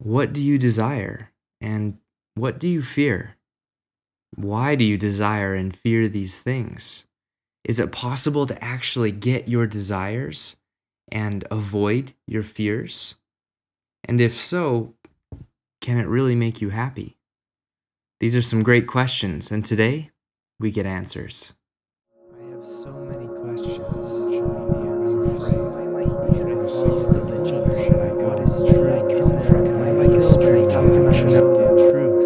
What do you desire? And what do you fear? Why do you desire and fear these things? Is it possible to actually get your desires and avoid your fears? And if so, can it really make you happy? These are some great questions, and today we get answers. I have so many questions. Show me the answers. Why am I here? Should I follow religion or should I go? What is true? Is there a mystery? How can I know the truth?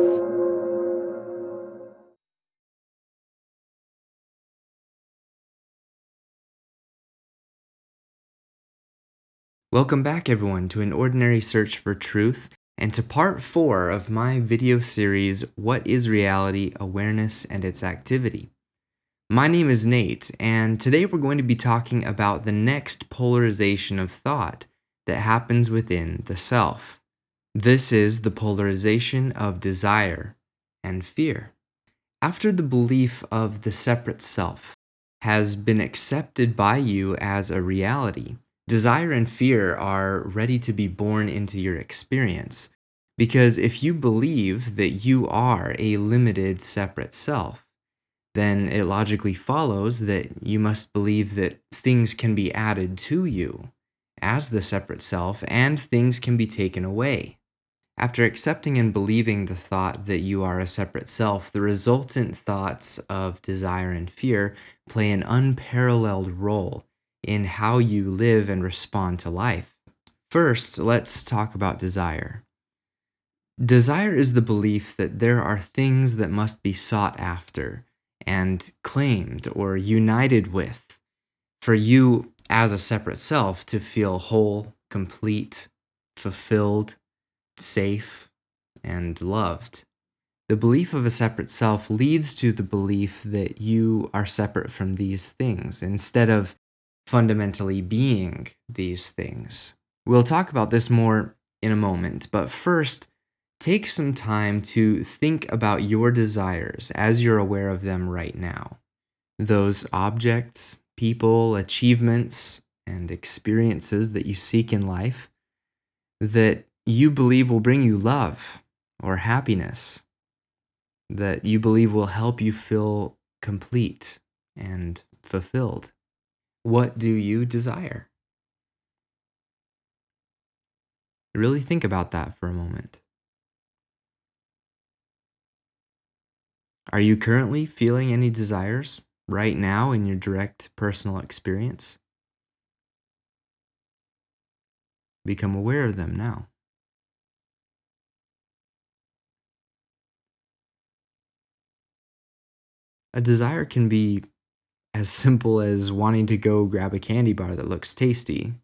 Welcome back, everyone, to An Ordinary Search for Truth and to part 4 of my video series, What is Reality, Awareness, and Its Activity? My name is Nate, and today we're going to be talking about the next polarization of thought that happens within the self. This is the polarization of desire and fear. After the belief of the separate self has been accepted by you as a reality, desire and fear are ready to be born into your experience. Because if you believe that you are a limited separate self, then it logically follows that you must believe that things can be added to you as the separate self and things can be taken away. After accepting and believing the thought that you are a separate self, the resultant thoughts of desire and fear play an unparalleled role in how you live and respond to life. First, let's talk about desire. Desire is the belief that there are things that must be sought after and claimed or united with for you as a separate self to feel whole, complete, fulfilled, safe, and loved. The belief of a separate self leads to the belief that you are separate from these things instead of fundamentally being these things. We'll talk about this more in a moment, but first, take some time to think about your desires as you're aware of them right now. Those objects, people, achievements, and experiences that you seek in life that you believe will bring you love or happiness, that you believe will help you feel complete and fulfilled. What do you desire? Really think about that for a moment. Are you currently feeling any desires right now in your direct personal experience? Become aware of them now. A desire can be as simple as wanting to go grab a candy bar that looks tasty,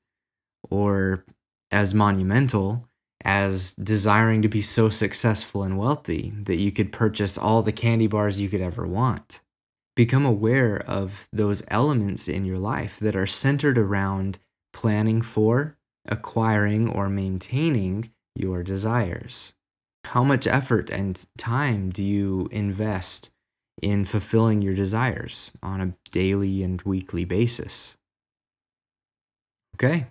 or as monumental as desiring to be so successful and wealthy that you could purchase all the candy bars you could ever want. Become aware of those elements in your life that are centered around planning for, acquiring, or maintaining your desires. How much effort and time do you invest in fulfilling your desires on a daily and weekly basis? Okay,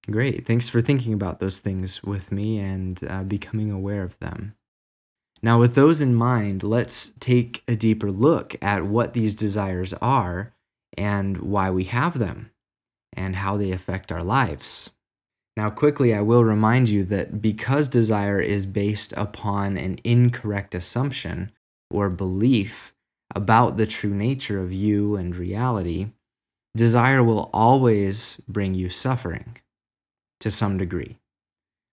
great. Thanks for thinking about those things with me and becoming aware of them. Now, with those in mind, let's take a deeper look at what these desires are and why we have them and how they affect our lives. Now, quickly, I will remind you that because desire is based upon an incorrect assumption or belief about the true nature of you and reality, desire will always bring you suffering to some degree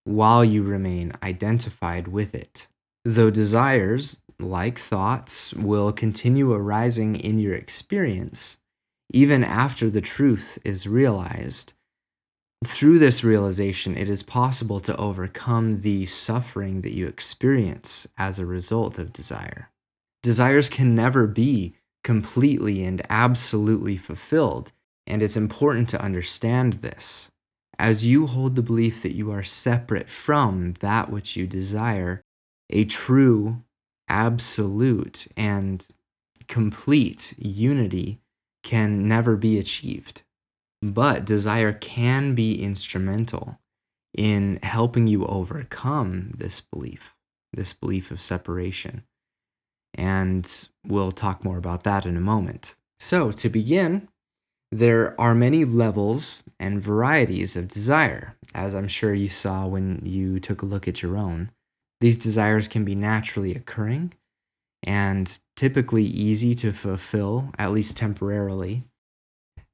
while you remain identified with it. Though desires, like thoughts, will continue arising in your experience, even after the truth is realized, through this realization, it is possible to overcome the suffering that you experience as a result of desire. Desires can never be completely and absolutely fulfilled, and it's important to understand this. As you hold the belief that you are separate from that which you desire, a true, absolute, and complete unity can never be achieved. But desire can be instrumental in helping you overcome this belief of separation. And we'll talk more about that in a moment. So, to begin, there are many levels and varieties of desire, as I'm sure you saw when you took a look at your own. These desires can be naturally occurring and typically easy to fulfill, at least temporarily.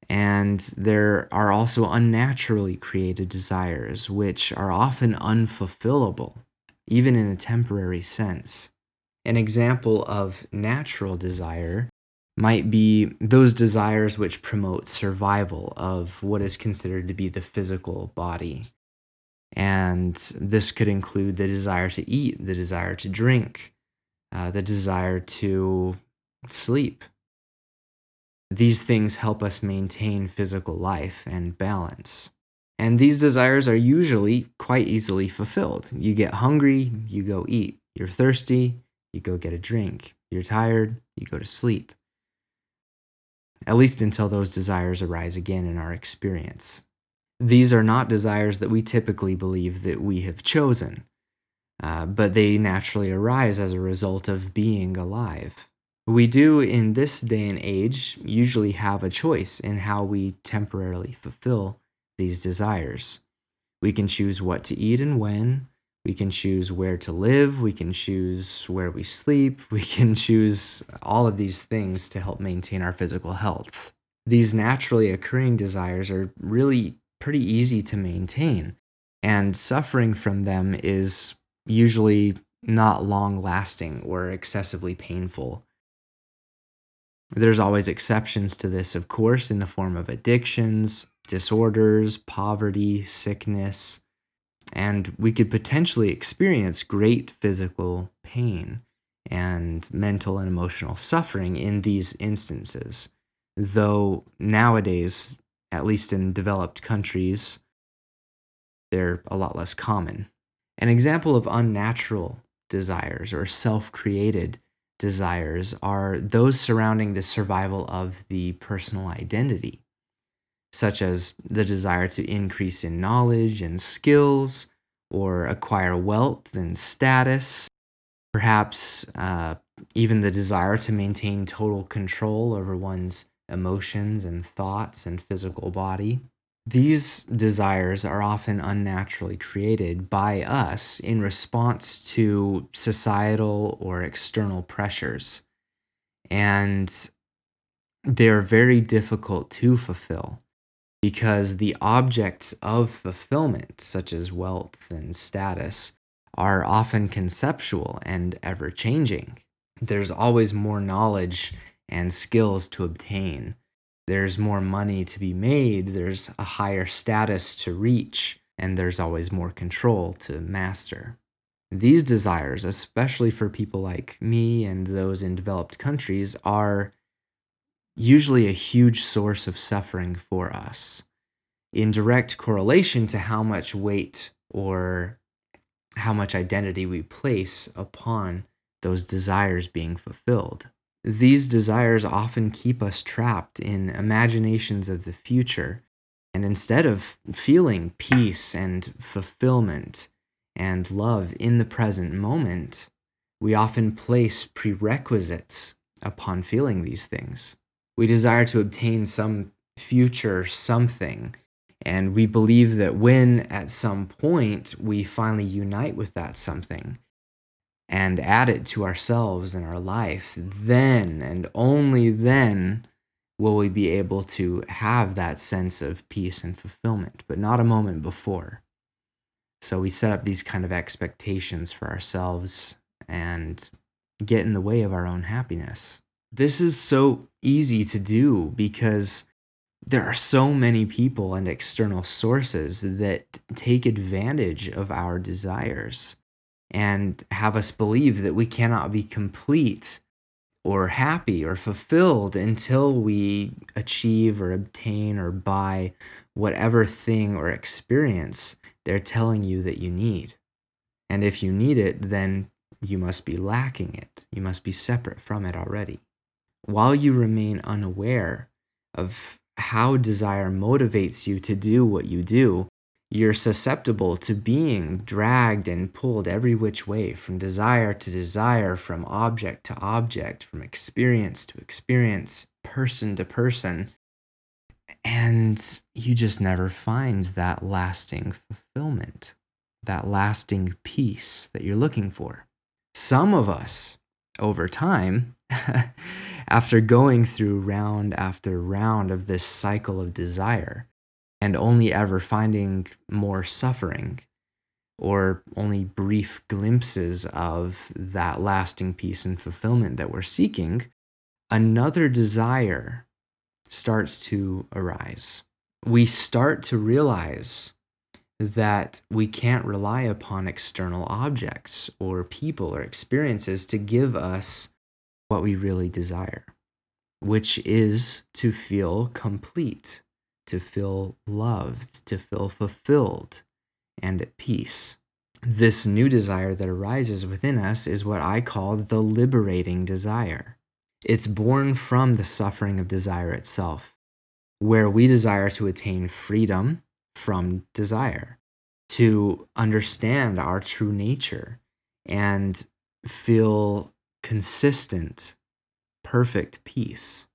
And there are also unnaturally created desires, which are often unfulfillable, even in a temporary sense. An example of natural desire might be those desires which promote survival of what is considered to be the physical body. And this could include the desire to eat, the desire to drink, the desire to sleep. These things help us maintain physical life and balance. And these desires are usually quite easily fulfilled. You get hungry, you go eat. You're thirsty, you go get a drink. You're tired, you go to sleep. At least until those desires arise again in our experience. These are not desires that we typically believe that we have chosen, but they naturally arise as a result of being alive. We do, in this day and age, usually have a choice in how we temporarily fulfill these desires. We can choose what to eat and when. We can choose where to live. We can choose where we sleep. We can choose all of these things to help maintain our physical health. These naturally occurring desires are really pretty easy to maintain, and suffering from them is usually not long lasting or excessively painful. There's always exceptions to this, of course, in the form of addictions, disorders, poverty, sickness, and we could potentially experience great physical pain and mental and emotional suffering in these instances. Though nowadays, at least in developed countries, they're a lot less common. An example of unnatural desires or self-created desires are those surrounding the survival of the personal identity, such as the desire to increase in knowledge and skills, or acquire wealth and status, perhaps even the desire to maintain total control over one's emotions and thoughts and physical body. These desires are often unnaturally created by us in response to societal or external pressures, and they're very difficult to fulfill because the objects of fulfillment, such as wealth and status, are often conceptual and ever changing. There's always more knowledge and skills to obtain. There's more money to be made, there's a higher status to reach, and there's always more control to master. These desires, especially for people like me and those in developed countries, are usually a huge source of suffering for us, in direct correlation to how much weight or how much identity we place upon those desires being fulfilled. These desires often keep us trapped in imaginations of the future, and instead of feeling peace and fulfillment and love in the present moment, we often place prerequisites upon feeling these things. We desire to obtain some future something, and we believe that when at some point we finally unite with that something and add it to ourselves and our life, then and only then will we be able to have that sense of peace and fulfillment, but not a moment before. So we set up these kind of expectations for ourselves and get in the way of our own happiness. This is so easy to do because there are so many people and external sources that take advantage of our desires and have us believe that we cannot be complete or happy or fulfilled until we achieve or obtain or buy whatever thing or experience they're telling you that you need. And if you need it, then you must be lacking it. You must be separate from it already. While you remain unaware of how desire motivates you to do what you do, You're susceptible to being dragged and pulled every which way, from desire to desire, from object to object, from experience to experience, person to person. And you just never find that lasting fulfillment, that lasting peace that you're looking for. Some of us, over time, after going through round after round of this cycle of desire and only ever finding more suffering or only brief glimpses of that lasting peace and fulfillment that we're seeking, another desire starts to arise. We start to realize that we can't rely upon external objects or people or experiences to give us what we really desire, which is to feel complete, to feel loved, to feel fulfilled and at peace. This new desire that arises within us is what I call the liberating desire. It's born from the suffering of desire itself, where we desire to attain freedom from desire, to understand our true nature and feel consistent, perfect peace.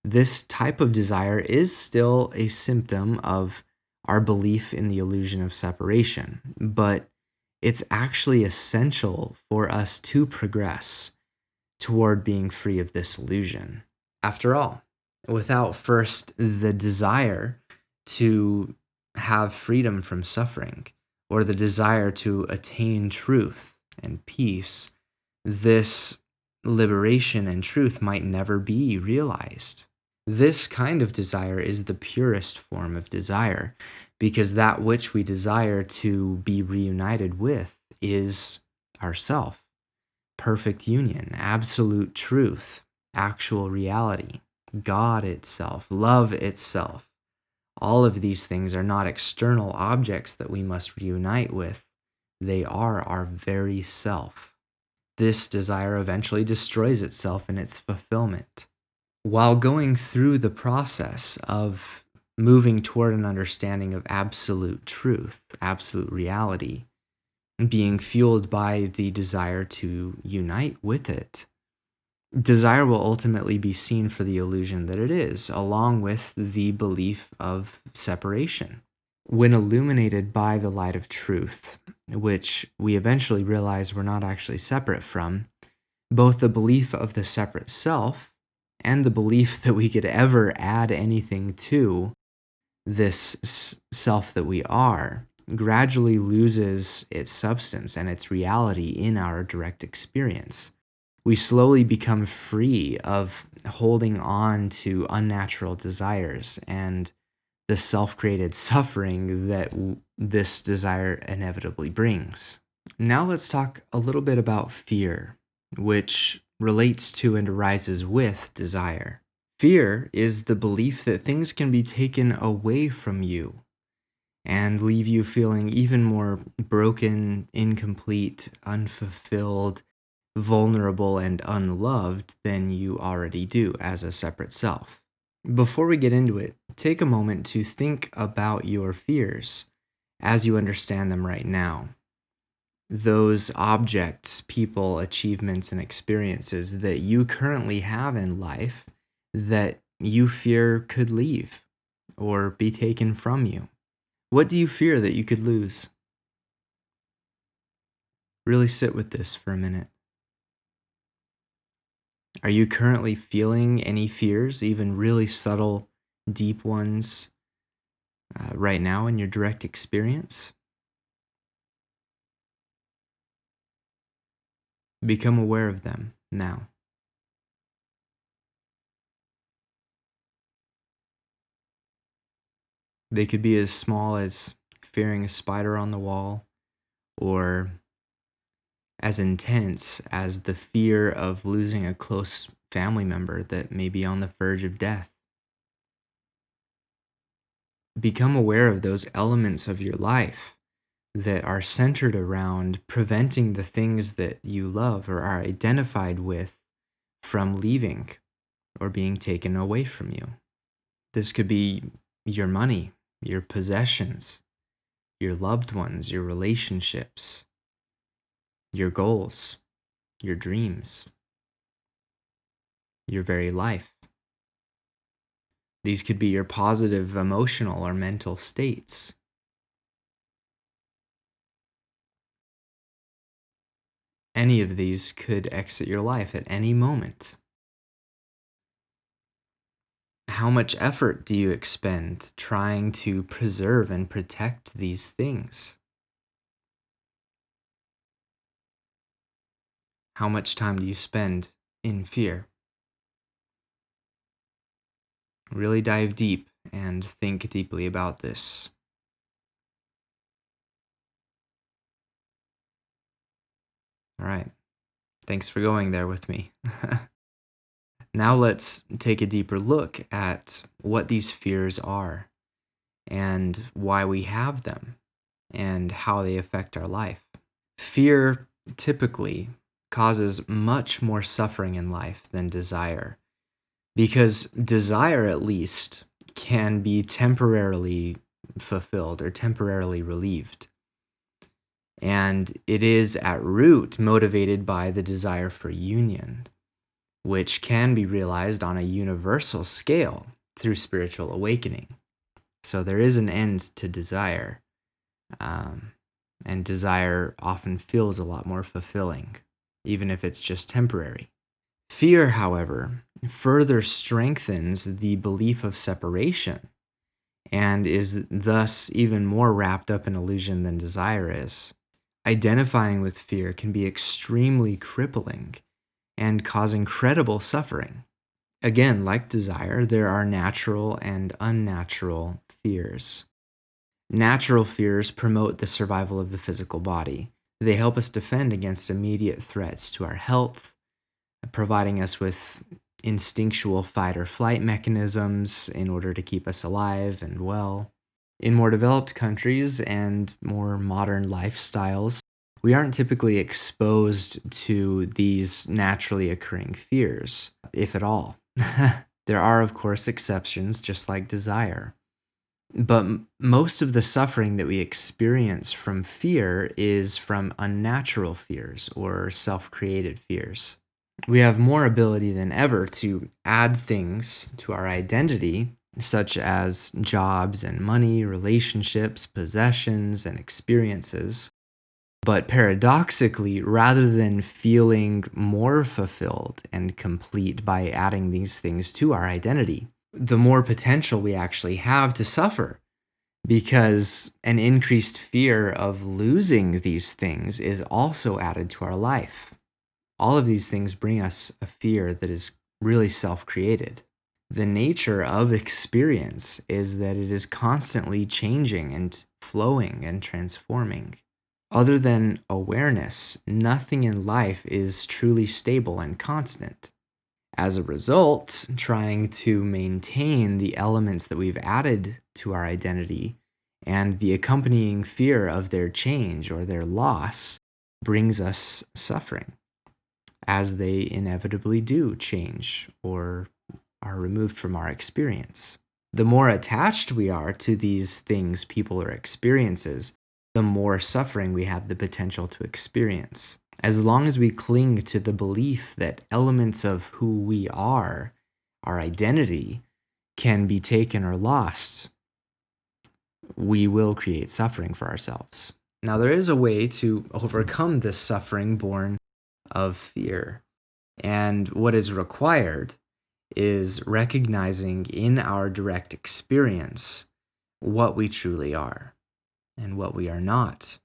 This type of desire is still a symptom of our belief in the illusion of separation, but it's actually essential for us to progress toward being free of this illusion. After all, without first the desire to have freedom from suffering or the desire to attain truth and peace, this liberation and truth might never be realized. This kind of desire is the purest form of desire, because that which we desire to be reunited with is ourself, perfect union, absolute truth, actual reality, God itself, love itself. All of these things are not external objects that we must reunite with. They are our very self. This desire eventually destroys itself in its fulfillment. While going through the process of moving toward an understanding of absolute truth, absolute reality, being fueled by the desire to unite with it, desire will ultimately be seen for the illusion that it is, along with the belief of separation. When illuminated by the light of truth, which we eventually realize we're not actually separate from, both the belief of the separate self and the belief that we could ever add anything to this self that we are gradually loses its substance and its reality in our direct experience. We slowly become free of holding on to unnatural desires and the self-created suffering that this desire inevitably brings. Now let's talk a little bit about fear, which relates to and arises with desire. Fear is the belief that things can be taken away from you and leave you feeling even more broken, incomplete, unfulfilled, vulnerable, and unloved than you already do as a separate self. Before we get into it, take a moment to think about your fears as you understand them right now. Those objects, people, achievements, and experiences that you currently have in life that you fear could leave or be taken from you. What do you fear that you could lose? Really sit with this for a minute. Are you currently feeling any fears, even really subtle, deep ones, right now in your direct experience? Become aware of them now. They could be as small as fearing a spider on the wall, or as intense as the fear of losing a close family member that may be on the verge of death. Become aware of those elements of your life that are centered around preventing the things that you love or are identified with from leaving or being taken away from you. This could be your money, your possessions, your loved ones, your relationships, your goals, your dreams, your very life. These could be your positive emotional or mental states. Any of these could exit your life at any moment. How much effort do you expend trying to preserve and protect these things? How much time do you spend in fear? Really dive deep and think deeply about this. All right. Thanks for going there with me. Now let's take a deeper look at what these fears are and why we have them and how they affect our life. Fear typically causes much more suffering in life than desire, because desire, at least, can be temporarily fulfilled or temporarily relieved. And it is at root motivated by the desire for union, which can be realized on a universal scale through spiritual awakening. So there is an end to desire, and desire often feels a lot more fulfilling, even if it's just temporary. Fear, however, further strengthens the belief of separation and is thus even more wrapped up in illusion than desire is. Identifying with fear can be extremely crippling and cause incredible suffering. Again, like desire, there are natural and unnatural fears. Natural fears promote the survival of the physical body. They help us defend against immediate threats to our health, providing us with instinctual fight or flight mechanisms in order to keep us alive and well. In more developed countries and more modern lifestyles, we aren't typically exposed to these naturally occurring fears, if at all. There are, of course, exceptions, just like desire. But most of the suffering that we experience from fear is from unnatural fears or self-created fears. We have more ability than ever to add things to our identity, such as jobs and money, relationships, possessions, and experiences. But paradoxically, rather than feeling more fulfilled and complete by adding these things to our identity, the more potential we actually have to suffer, because an increased fear of losing these things is also added to our life. All of these things bring us a fear that is really self-created. The nature of experience is that it is constantly changing and flowing and transforming. Other than awareness, nothing in life is truly stable and constant. As a result, trying to maintain the elements that we've added to our identity and the accompanying fear of their change or their loss brings us suffering, as they inevitably do change or are removed from our experience. The more attached we are to these things, people, or experiences, the more suffering we have the potential to experience. As long as we cling to the belief that elements of who we are, our identity, can be taken or lost, we will create suffering for ourselves. Now, there is a way to overcome this suffering born of fear. And what is required is recognizing in our direct experience what we truly are and what we are not,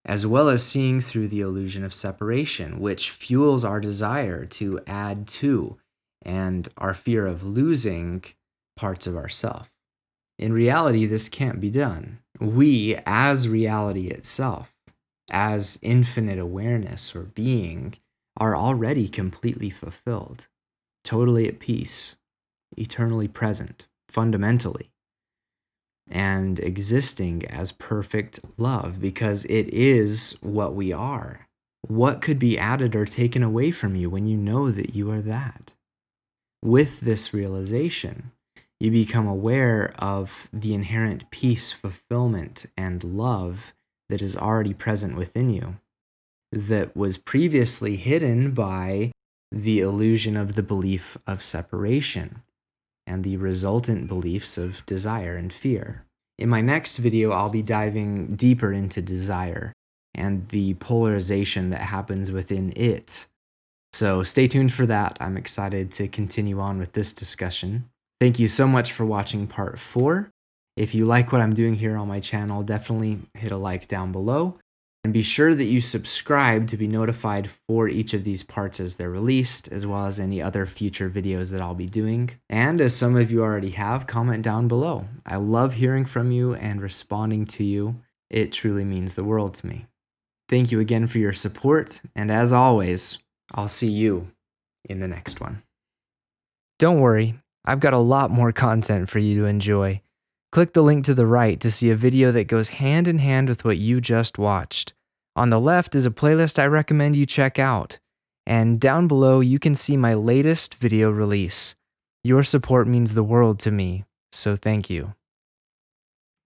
as well as seeing through the illusion of separation, which fuels our desire to add to and our fear of losing parts of ourself. In reality, this can't be done. We, as reality itself, as infinite awareness or being, are already completely fulfilled, totally at peace, eternally present, fundamentally, and existing as perfect love, because it is what we are. What could be added or taken away from you when you know that you are that? With this realization, you become aware of the inherent peace, fulfillment, and love that is already present within you, that was previously hidden by the illusion of the belief of separation and the resultant beliefs of desire and fear. In my next video, I'll be diving deeper into desire and the polarization that happens within it. So stay tuned for that. I'm excited to continue on with this discussion. Thank you so much for watching part 4. If you like what I'm doing here on my channel, definitely hit a like down below. And be sure that you subscribe to be notified for each of these parts as they're released, as well as any other future videos that I'll be doing. And as some of you already have, comment down below. I love hearing from you and responding to you. It truly means the world to me. Thank you again for your support, and as always, I'll see you in the next one. Don't worry, I've got a lot more content for you to enjoy. Click the link to the right to see a video that goes hand in hand with what you just watched. On the left is a playlist I recommend you check out. And down below you can see my latest video release. Your support means the world to me, so thank you.